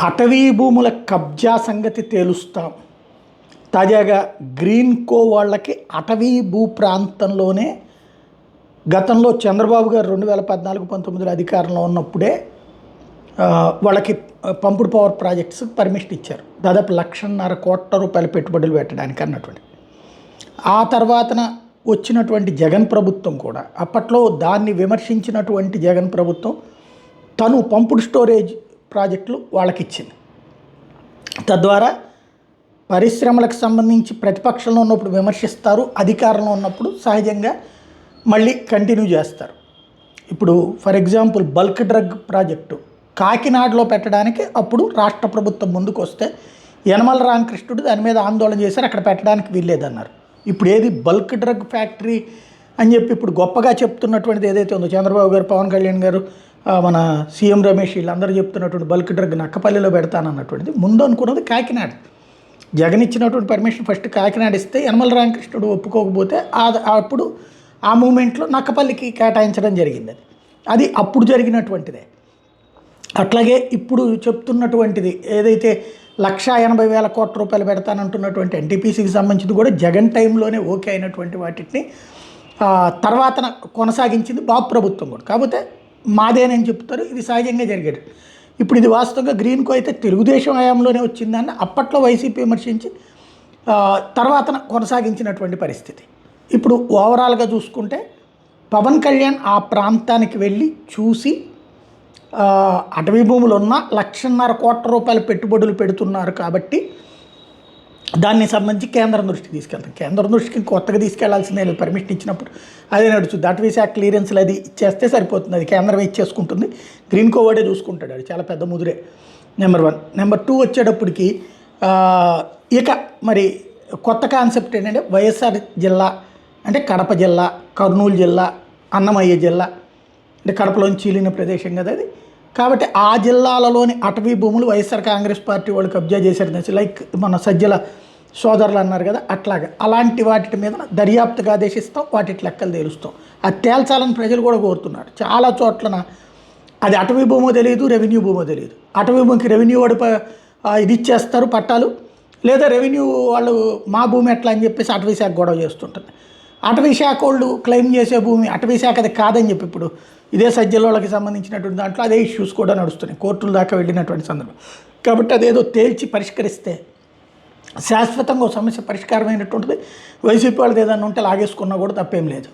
అటవీ భూముల కబ్జా సంగతి తేలుస్తాం. తాజాగా గ్రీన్ కో వాళ్ళకి అటవీ భూ ప్రాంతంలోనే గతంలో చంద్రబాబు గారు 2014-19 అధికారంలో ఉన్నప్పుడే వాళ్ళకి పంపుడు పవర్ ప్రాజెక్ట్స్ పర్మిషన్ ఇచ్చారు. దాదాపు 1,50,000 కోట్ల రూపాయల పెట్టుబడులు పెట్టడానికి అన్నటువంటి. ఆ తర్వాతన వచ్చినటువంటి జగన్ ప్రభుత్వం కూడా అప్పట్లో దాన్ని విమర్శించినటువంటి జగన్ ప్రభుత్వం తను పంపుడు స్టోరేజ్ ప్రాజెక్టులు వాళ్ళకి ఇచ్చింది. తద్వారా పరిశ్రమలకు సంబంధించి ప్రతిపక్షంలో ఉన్నప్పుడు విమర్శిస్తారు, అధికారంలో ఉన్నప్పుడు సహజంగా మళ్ళీ కంటిన్యూ చేస్తారు. ఇప్పుడు for example bulk drug project కాకినాడలో పెట్టడానికి అప్పుడు రాష్ట్ర ప్రభుత్వం ముందుకు వస్తే యనమల రామకృష్ణుడు దాని మీద ఆందోళన చేశారు, అక్కడ పెట్టడానికి వీల్లేదన్నారు. ఇప్పుడు ఏది బల్క్ డ్రగ్ ఫ్యాక్టరీ అని చెప్పి ఇప్పుడు గొప్పగా చెప్తున్నటువంటిది ఏదైతే ఉందో చంద్రబాబు గారు, పవన్ కళ్యాణ్ గారు, మన సీఎం రమేష్ వీళ్ళందరూ చెప్తున్నటువంటి బల్క్ డ్రగ్ నక్కపల్లిలో పెడతానన్నటువంటిది ముందు అనుకున్నది కాకినాడ. జగన్ ఇచ్చినటువంటి పర్మిషన్ ఫస్ట్ కాకినాడ ఇస్తే యనమల రామకృష్ణుడు ఒప్పుకోకపోతే అప్పుడు ఆ మూమెంట్లో నక్కపల్లికి కేటాయించడం జరిగింది. అది అప్పుడు జరిగినటువంటిదే. అట్లాగే ఇప్పుడు చెప్తున్నటువంటిది ఏదైతే 1,80,000 కోట్ల రూపాయలు పెడతానంటున్నటువంటి ఎన్టీపీసీకి సంబంధించింది కూడా జగన్ టైంలోనే ఓకే అయినటువంటి వాటిని తర్వాత కొనసాగించింది బాబు ప్రభుత్వం కూడా. కాకపోతే మాదేనని చెప్తారు, ఇది సహజంగా జరిగేది. ఇప్పుడు ఇది వాస్తవంగా గ్రీన్ కో అయితే తెలుగుదేశం హయాంలోనే వచ్చిందని అప్పట్లో వైసీపీ విమర్శించి తర్వాత కొనసాగించినటువంటి పరిస్థితి. ఇప్పుడు ఓవరాల్గా చూసుకుంటే పవన్ కళ్యాణ్ ఆ ప్రాంతానికి వెళ్ళి చూసి అటవీ భూములు ఉన్న 1,50,000 కోట్ల రూపాయల పెట్టుబడులు పెడుతున్నారు కాబట్టి దాన్ని సంబంధించి కేంద్రం దృష్టికి తీసుకెళ్తాం. కేంద్రం దృష్టికి కొత్తగా తీసుకెళ్లాల్సిందే, పర్మిషన్ ఇచ్చినప్పుడు అదే నడుస్తుంది. అటవీ శాఖ క్లియరెన్స్లు అది ఇచ్చేస్తే సరిపోతుంది, అది కేంద్రం ఇచ్చేసుకుంటుంది. గ్రీన్ కో వాడే చూసుకుంటాడు, అది చాలా పెద్ద ముదురే. నెంబర్ 1. నెంబర్ 2 వచ్చేటప్పటికి ఇక మరి కొత్త కాన్సెప్ట్ ఏంటంటే వైఎస్ఆర్ జిల్లా అంటే కడప జిల్లా, కర్నూలు జిల్లా, అన్నమయ్య జిల్లా అంటే కడపలోని చీలిన ప్రదేశం కదా అది. కాబట్టి ఆ జిల్లాలలోని అటవీ భూములు వైఎస్ఆర్ కాంగ్రెస్ పార్టీ వాళ్ళు కబ్జా చేశారు. లైక్ మన సజ్జల సోదరులు అన్నారు కదా, అట్లాగా అలాంటి వాటి మీద దర్యాప్తుగా ఆదేశిస్తాం, వాటి లెక్కలు తేలుస్తాం. అది తేల్చాలని ప్రజలు కూడా కోరుతున్నారు. చాలా చోట్లన అది అటవీ భూమో తెలియదు, రెవెన్యూ భూమో తెలియదు. అటవీ భూమికి రెవెన్యూ వాడు ఇది ఇచ్చేస్తారు పట్టాలు, లేదా రెవెన్యూ వాళ్ళు మా భూమి ఎట్లా అని చెప్పేసి అటవీ శాఖ గొడవ చేస్తుంటుంది. అటవీ శాఖ వాళ్ళు క్లెయిమ్ చేసే భూమి అటవీ శాఖ అది కాదని చెప్పి ఇప్పుడు ఇదే సజ్జలకి సంబంధించినటువంటి దాంట్లో అదే ఇష్యూస్ కూడా నడుస్తున్నాయి, కోర్టుల దాకా వెళ్ళినటువంటి సందర్భం. కాబట్టి అదేదో తేల్చి పరిష్కరిస్తే శాశ్వతంగా సమస్య పరిష్కారమైనటువంటిది. వైసీపీ వాళ్ళది ఏదైనా ఉంటే లాగేసుకున్నా కూడా తప్పేం లేదు.